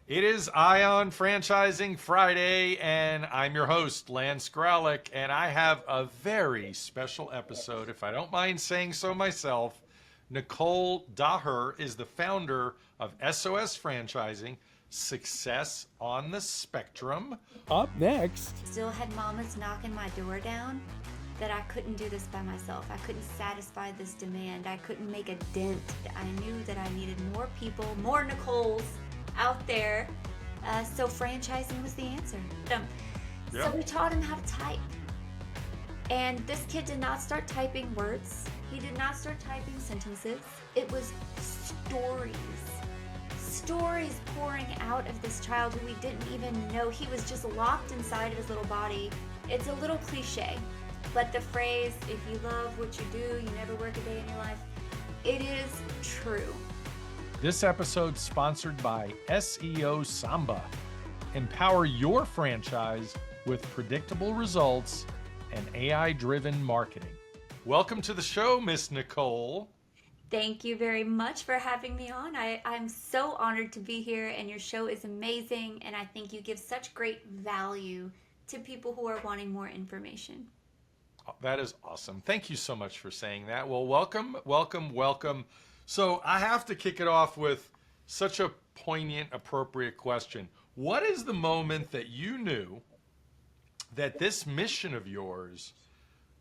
It is Ion Franchising Friday, and I'm your host, Lance Graulich, and I have a very special episode, if I don't mind saying so myself. Nichole Daher is the founder of SOS Franchising, Success on the Spectrum. Up next, Still had mamas knocking my door down that I couldn't do this by myself. I couldn't satisfy this demand. I couldn't make a dent. I knew that I needed more people, more Nicholes out there. So franchising was the answer. So we taught him how to type. And this kid did not start typing words. He did not start typing sentences. It was stories. Stories pouring out of this child who we didn't even know. He was just locked inside of his little body. It's a little cliche, but the phrase, if you love what you do, you never work a day in your life, it is true. This episode sponsored by SEO Samba. Empower your franchise with predictable results and AI-driven marketing. Welcome to the show, Miss Nichole. Thank you very much for having me on. I'm so honored to be here, and your show is amazing, and I think you give such great value to people who are wanting more information. That is awesome. Thank you so much for saying that. Well, welcome, welcome, welcome. So I have to kick it off with such a poignant, appropriate question. What is the moment that you knew that this mission of yours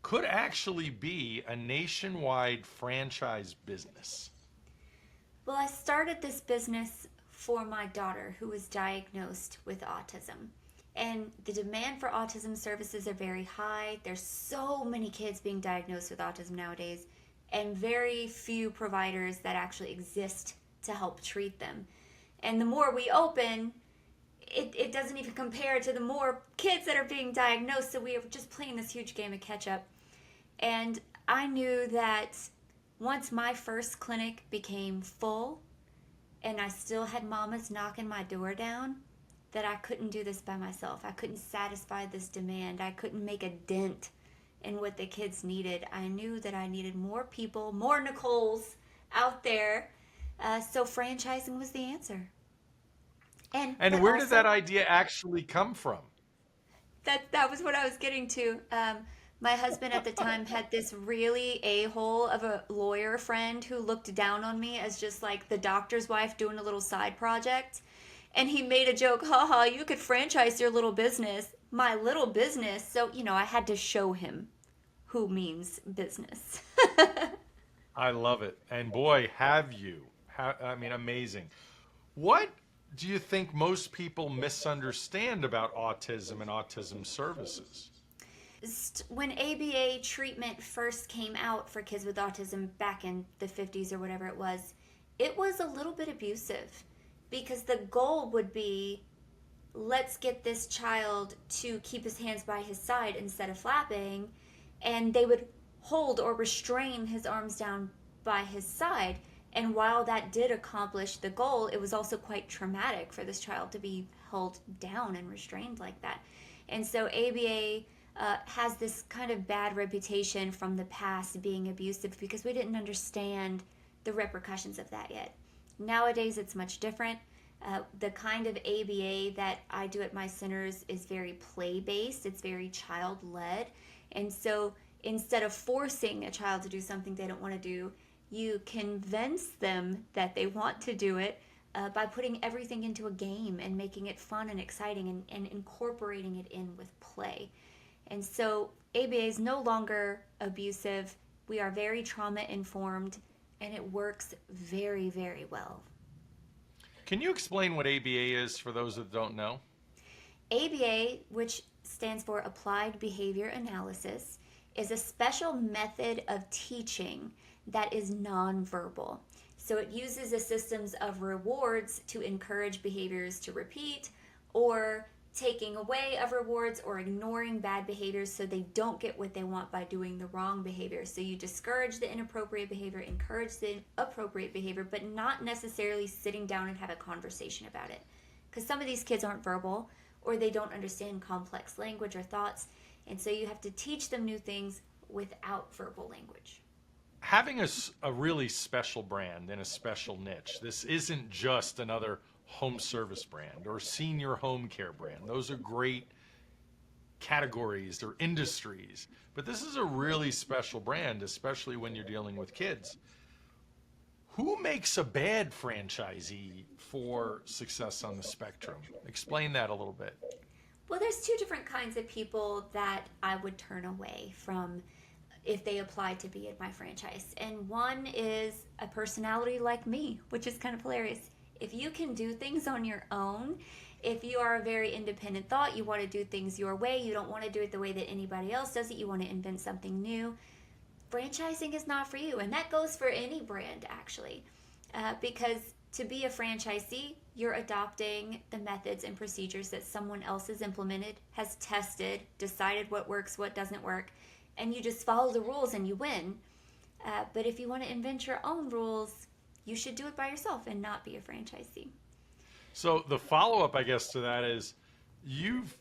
could actually be a nationwide franchise business? Well, I started this business for my daughter who was diagnosed with autism. And the demand for autism services are very high. There's so many kids being diagnosed with autism nowadays, and very few providers that actually exist to help treat them. And the more we open, it doesn't even compare to the more kids that are being diagnosed. So we are just playing this huge game of catch up. And I knew that once my first clinic became full and I still had mamas knocking my door down, that I couldn't do this by myself. I couldn't satisfy this demand. I couldn't make a dent in what the kids needed. I knew that I needed more people, more Nicholes out there. So franchising was the answer. And where did that idea actually come from? That was what I was getting to. My husband at the time had this really a-hole of a lawyer friend who looked down on me as just like the doctor's wife doing a little side project. And he made a joke, haha, you could franchise your little business, my little business. So, I had to show him who means business. I love it. And boy, have you. Amazing. What do you think most people misunderstand about autism and autism services? When ABA treatment first came out for kids with autism back in the 50s or whatever it was a little bit abusive, because the goal would be, let's get this child to keep his hands by his side instead of flapping, and they would hold or restrain his arms down by his side. And while that did accomplish the goal, it was also quite traumatic for this child to be held down and restrained like that. And so ABA has this kind of bad reputation from the past being abusive because we didn't understand the repercussions of that yet. Nowadays, it's much different. The kind of ABA that I do at my centers is very play-based. It's very child-led. And so instead of forcing a child to do something they don't want to do, you convince them that they want to do it by putting everything into a game and making it fun and exciting and incorporating it in with play. And so ABA is no longer abusive. We are very trauma-informed, and it works very, very well. Can you explain what ABA is for those that don't know? ABA, which stands for Applied Behavior Analysis, is a special method of teaching that is nonverbal. So it uses the systems of rewards to encourage behaviors to repeat, or taking away of rewards or ignoring bad behaviors so they don't get what they want by doing the wrong behavior. So you discourage the inappropriate behavior, encourage the appropriate behavior, but not necessarily sitting down and have a conversation about it. Because some of these kids aren't verbal, or they don't understand complex language or thoughts, and so you have to teach them new things without verbal language. Having a really special brand and a special niche, this isn't just another home service brand or senior home care brand. Those are great categories or industries. But this is a really special brand, especially when you're dealing with kids. Who makes a bad franchisee for success on the spectrum? Explain that a little bit. Well, there's two different kinds of people that I would turn away from if they applied to be in my franchise. And one is a personality like me, which is kind of hilarious. If you can do things on your own, if you are a very independent thought, you want to do things your way, you don't want to do it the way that anybody else does it, you want to invent something new, franchising is not for you. And that goes for any brand, actually. Because to be a franchisee, you're adopting the methods and procedures that someone else has implemented, has tested, decided what works, what doesn't work, and you just follow the rules and you win. But if you want to invent your own rules, you should do it by yourself and not be a franchisee. So the follow-up, I guess, to that is you've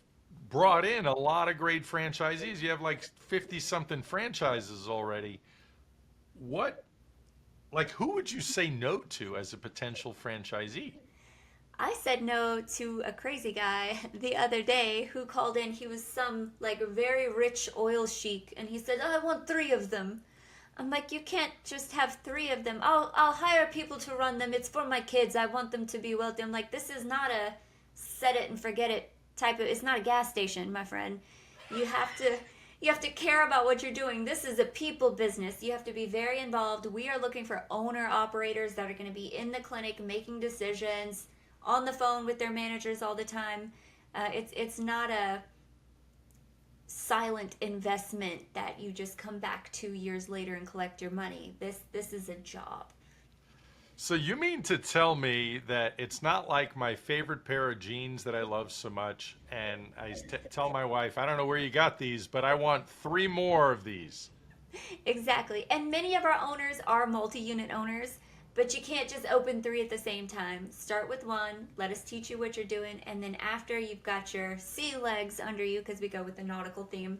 brought in a lot of great franchisees. You have like 50-something franchises already. Who would you say no to as a potential franchisee? I said no to a crazy guy the other day who called in. He was some like very rich oil sheik, and he said, "Oh, I want 3 of them." I'm like, you can't just have 3 of them. I'll hire people to run them. It's for my kids. I want them to be wealthy. I'm like, this is not a set it and forget it type of. It's not a gas station, my friend. You have to care about what you're doing. This is a people business. You have to be very involved. We are looking for owner operators that are going to be in the clinic making decisions, on the phone with their managers all the time. It's not a silent investment that you just come back 2 years later and collect your money. This is a job. So you mean to tell me that it's not like my favorite pair of jeans that I love so much, and I tell my wife, I don't know where you got these, but I want 3 more of these. Exactly. And many of our owners are multi-unit owners, but you can't just open 3 at the same time. Start with 1, let us teach you what you're doing, and then after you've got your sea legs under you, because we go with the nautical theme,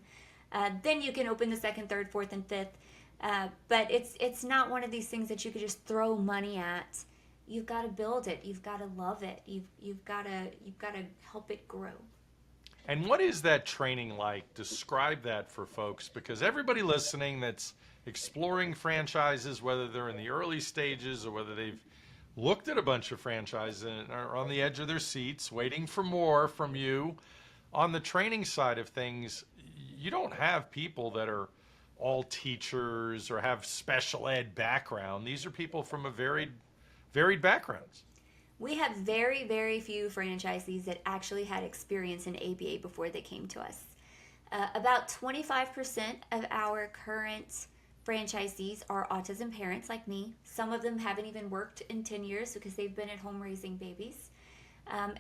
then you can open the 2nd, 3rd, 4th, and 5th. But it's not one of these things that you could just throw money at. You've got to build it. You've got to love it. You've got to help it grow. And what is that training like? Describe that for folks, because everybody listening that's exploring franchises, whether they're in the early stages or whether they've looked at a bunch of franchises and are on the edge of their seats waiting for more from you, on the training side of things, you don't have people that are all teachers or have special ed background. These are people from a varied backgrounds. We have very, very few franchisees that actually had experience in ABA before they came to us. About 25% of our current franchisees are autism parents like me. Some of them haven't even worked in 10 years because they've been at home raising babies.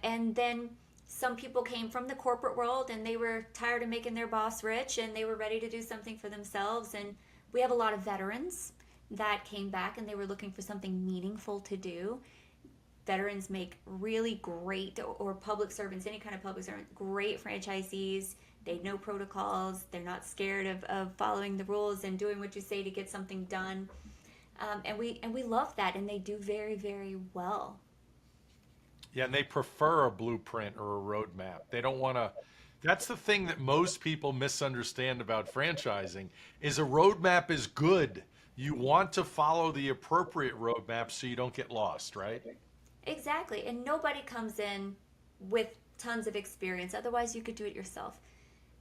And then some people came from the corporate world and they were tired of making their boss rich and they were ready to do something for themselves. And we have a lot of veterans that came back and they were looking for something meaningful to do. Veterans make really great, or public servants, any kind of public servant, great franchisees. They know protocols. They're not scared of following the rules and doing what you say to get something done. And we love that, and they do very, very well. Yeah, and they prefer a blueprint or a roadmap. They don't want to. That's the thing that most people misunderstand about franchising is a roadmap is good. You want to follow the appropriate roadmap so you don't get lost, right? Exactly. And nobody comes in with tons of experience. Otherwise, you could do it yourself.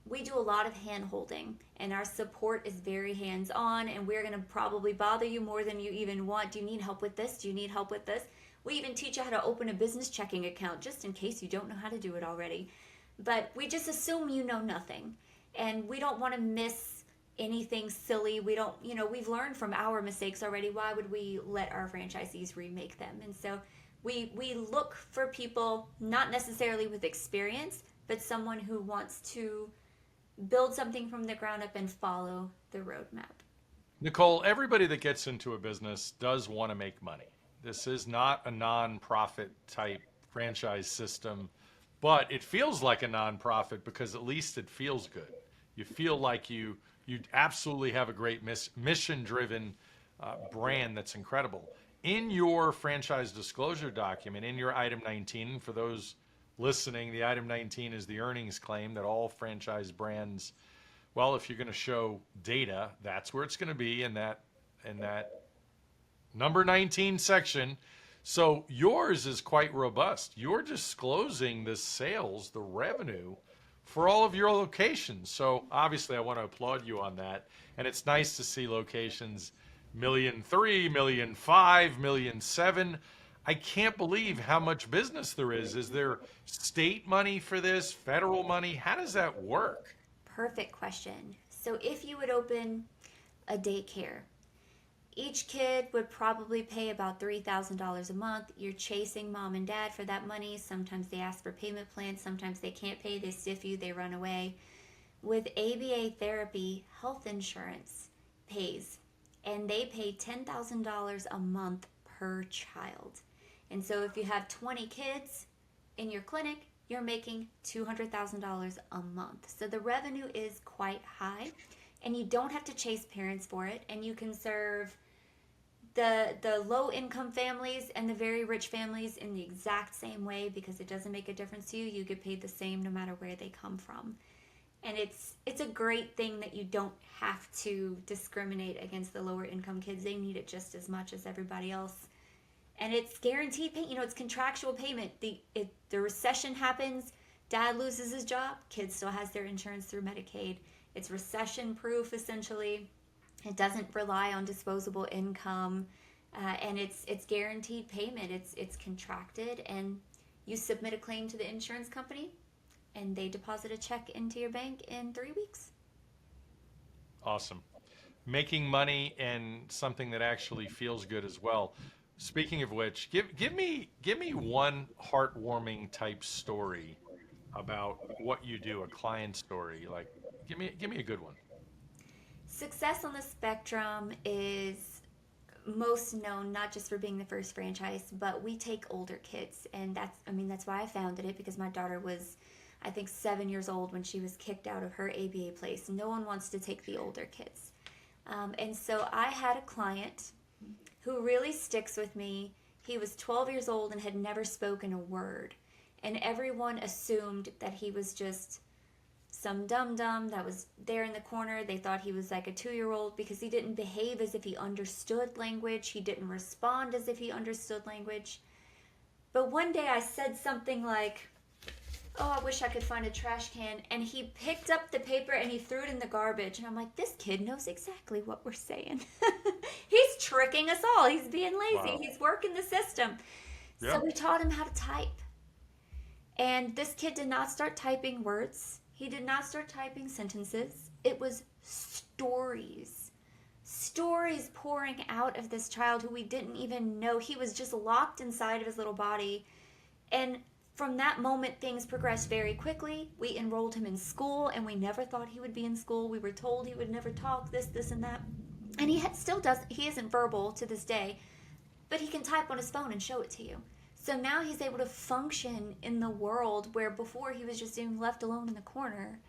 We do a lot of hand holding, and our support is very hands-on, and we're going to probably bother you more than you even want. Do you need help with this? Do you need help with this? We even teach you how to open a business checking account just in case you don't know how to do it already. But we just assume you know nothing, and we don't want to miss anything silly. We don't, we've learned from our mistakes already. Why would we let our franchisees remake them? And so we look for people, not necessarily with experience, but someone who wants to build something from the ground up and follow the roadmap. Nichole, everybody that gets into a business does want to make money. This is not a non-profit type franchise system, but it feels like a non-profit because at least it feels good. You feel like you absolutely have a great mission-driven brand that's incredible. In your franchise disclosure document, in your item 19, for those listening, the item 19 is the earnings claim that all franchise brands, well, if you're going to show data, that's where it's going to be in that number 19 section. So yours is quite robust. You're disclosing the sales, the revenue for all of your locations. So obviously I want to applaud you on that. And it's nice to see locations $1,300,000, $1,500,000, $1,700,000. I can't believe how much business there is. Is there state money for this, federal money? How does that work? Perfect question. So if you would open a daycare, each kid would probably pay about $3,000 a month. You're chasing mom and dad for that money. Sometimes they ask for payment plans. Sometimes they can't pay. They stiff you. They run away. With ABA therapy, health insurance pays, and they pay $10,000 a month per child. And so if you have 20 kids in your clinic, you're making $200,000 a month. So the revenue is quite high, and you don't have to chase parents for it, and you can serve the low-income families and the very rich families in the exact same way, because it doesn't make a difference to you. You get paid the same no matter where they come from. And it's a great thing that you don't have to discriminate against the lower income kids. They need it just as much as everybody else. And it's guaranteed payment. You know, it's contractual payment. The recession happens, dad loses his job, kid still has their insurance through Medicaid. It's recession-proof, essentially. It doesn't rely on disposable income, and it's guaranteed payment. It's contracted, and you submit a claim to the insurance company, and they deposit a check into your bank in 3 weeks. Awesome. Making money and something that actually feels good as well. Speaking of which, give me one heartwarming type story about what you do, a client story. Like, give me a good one. Success on the Spectrum is most known not just for being the first franchise, but we take older kids, and that's why I founded it, because my daughter was, I think, 7 years old when she was kicked out of her ABA place. No one wants to take the older kids. And so I had a client who really sticks with me. He was 12 years old and had never spoken a word. And everyone assumed that he was just some dum-dum that was there in the corner. They thought he was like a 2-year-old because he didn't behave as if he understood language. He didn't respond as if he understood language. But one day I said something like, "Oh, I wish I could find a trash can." And he picked up the paper and he threw it in the garbage. And I'm like, this kid knows exactly what we're saying. He's tricking us all. He's being lazy. Wow. He's working the system. Yep. So we taught him how to type. And this kid did not start typing words. He did not start typing sentences. It was stories. Stories pouring out of this child who we didn't even know. He was just locked inside of his little body. And from that moment, things progressed very quickly. We enrolled him in school, and we never thought he would be in school. We were told he would never talk, this, and that. And he still does. He isn't verbal to this day, but he can type on his phone and show it to you. So now he's able to function in the world where before he was just being left alone in the corner.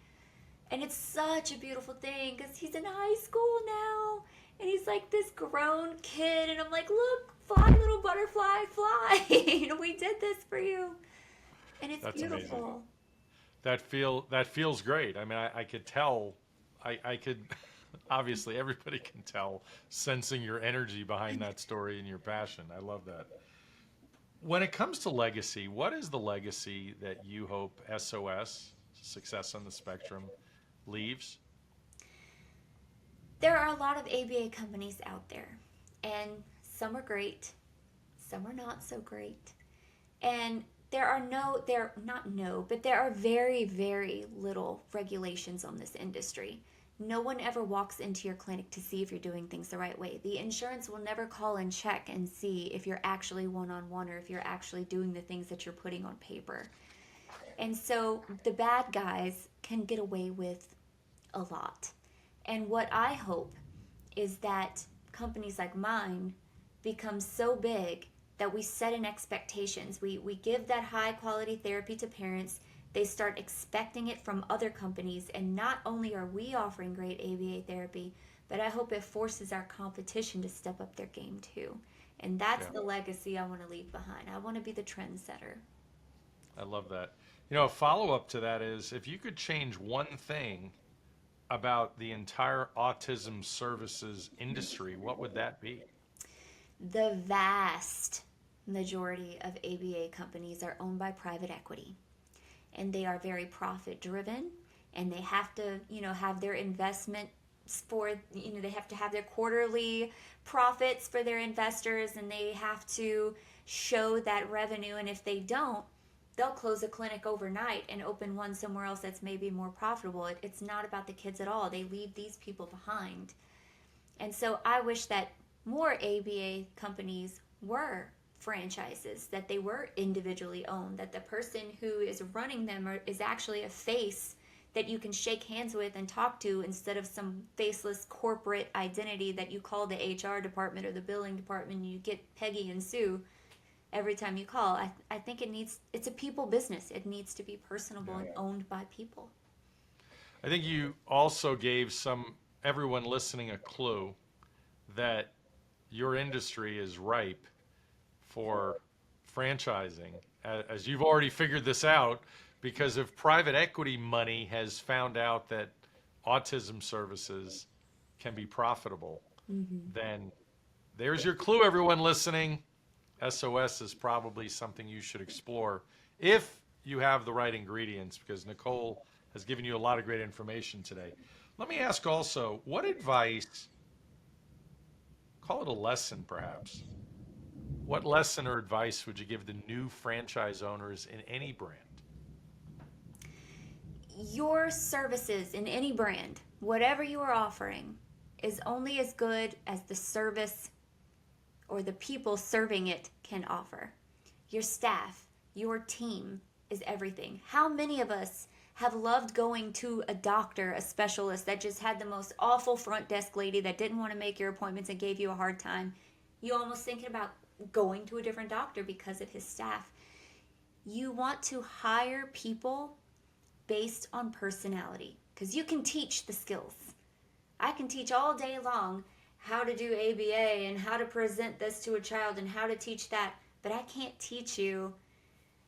And it's such a beautiful thing because he's in high school now. And he's like this grown kid. And I'm like, look, fly, little butterfly, fly. We did this for you. And it's That's beautiful. Amazing. That feels great. I mean, I could tell, I could, obviously everybody can tell, sensing your energy behind that story and your passion. I love that. When it comes to legacy, what is the legacy that you hope SOS, Success on the Spectrum, leaves? There are a lot of ABA companies out there, and some are great, some are not so great. And there are very, very little regulations on this industry. No one ever walks into your clinic to see if you're doing things the right way. The insurance will never call and check and see if you're actually one-on-one or if you're actually doing the things that you're putting on paper. And so the bad guys can get away with a lot. And what I hope is that companies like mine become so big that we set in expectations. We give that high-quality therapy to parents. They start expecting it from other companies, and not only are we offering great ABA therapy, but I hope it forces our competition to step up their game too. And that's Yeah. the legacy I want to leave behind. I want to be the trendsetter. I love that. You know, a follow-up to that is, if you could change one thing about the entire autism services industry, what would that be? The vast majority of ABA companies are owned by private equity, and they are very profit driven, and they have to, have their investments for, they have to have their quarterly profits for their investors, and they have to show that revenue. And if they don't, they'll close a clinic overnight and open one somewhere else that's maybe more profitable. It's not about the kids at all. They leave these people behind. And so I wish that more ABA companies were franchises, that they were individually owned, that the person who is running them is actually a face that you can shake hands with and talk to, instead of some faceless corporate identity that you call the HR department or the billing department and you get Peggy and Sue every time you call. I think it's a people business. It needs to be personable and owned by people. I think you also gave everyone listening a clue that your industry is ripe for franchising, as you've already figured this out, because if private equity money has found out that autism services can be profitable, then there's your clue, everyone listening. SOS is probably something you should explore if you have the right ingredients, because Nichole has given you a lot of great information today. Let me ask also, what advice, call it a lesson perhaps, what lesson or advice would you give the new franchise owners in any brand? Your services in any brand, whatever you are offering, is only as good as the service or the people serving it can offer. Your staff, your team is everything. How many of us have loved going to a doctor, a specialist that just had the most awful front desk lady that didn't want to make your appointments and gave you a hard time? You almost thinking about going to a different doctor because of his staff. You want to hire people based on personality, because you can teach the skills. I can teach all day long how to do ABA and how to present this to a child and how to teach that, but I can't teach you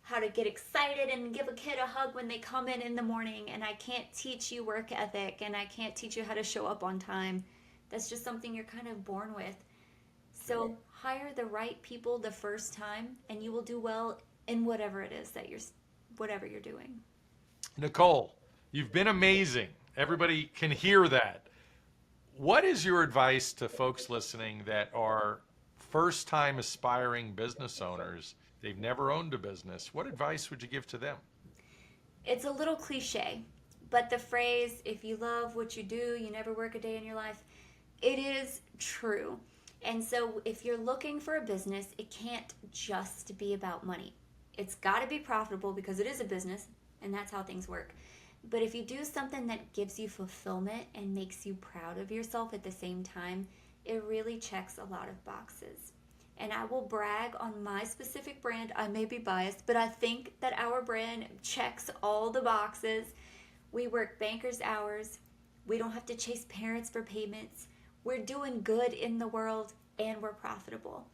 how to get excited and give a kid a hug when they come in the morning, and I can't teach you work ethic, and I can't teach you how to show up on time. That's just something you're kind of born with. So hire the right people the first time, and you will do well in whatever it is that whatever you're doing. Nichole, you've been amazing. Everybody can hear that. What is your advice to folks listening that are first-time aspiring business owners? They've never owned a business. What advice would you give to them? It's a little cliche, but the phrase, if you love what you do, you never work a day in your life, it is true. And so if you're looking for a business, it can't just be about money. It's got to be profitable, because it is a business, and that's how things work. But if you do something that gives you fulfillment and makes you proud of yourself at the same time, it really checks a lot of boxes. And I will brag on my specific brand. I may be biased, but I think that our brand checks all the boxes. We work banker's hours. We don't have to chase parents for payments. We're doing good in the world, and we're profitable.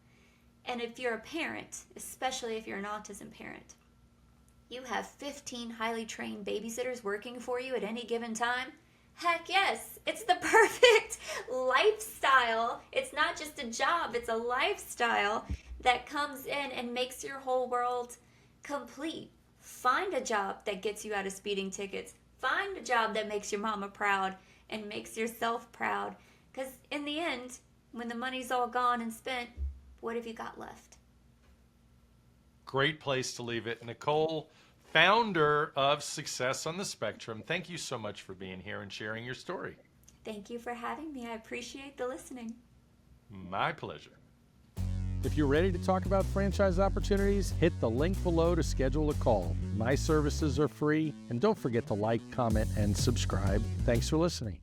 And if you're a parent, especially if you're an autism parent, you have 15 highly trained babysitters working for you at any given time. Heck yes, it's the perfect lifestyle. It's not just a job, it's a lifestyle that comes in and makes your whole world complete. Find a job that gets you out of speeding tickets. Find a job that makes your mama proud and makes yourself proud. Because in the end, when the money's all gone and spent, what have you got left? Great place to leave it. Nichole, founder of Success on the Spectrum, thank you so much for being here and sharing your story. Thank you for having me. I appreciate the listening. My pleasure. If you're ready to talk about franchise opportunities, hit the link below to schedule a call. My services are free, and don't forget to like, comment, and subscribe. Thanks for listening.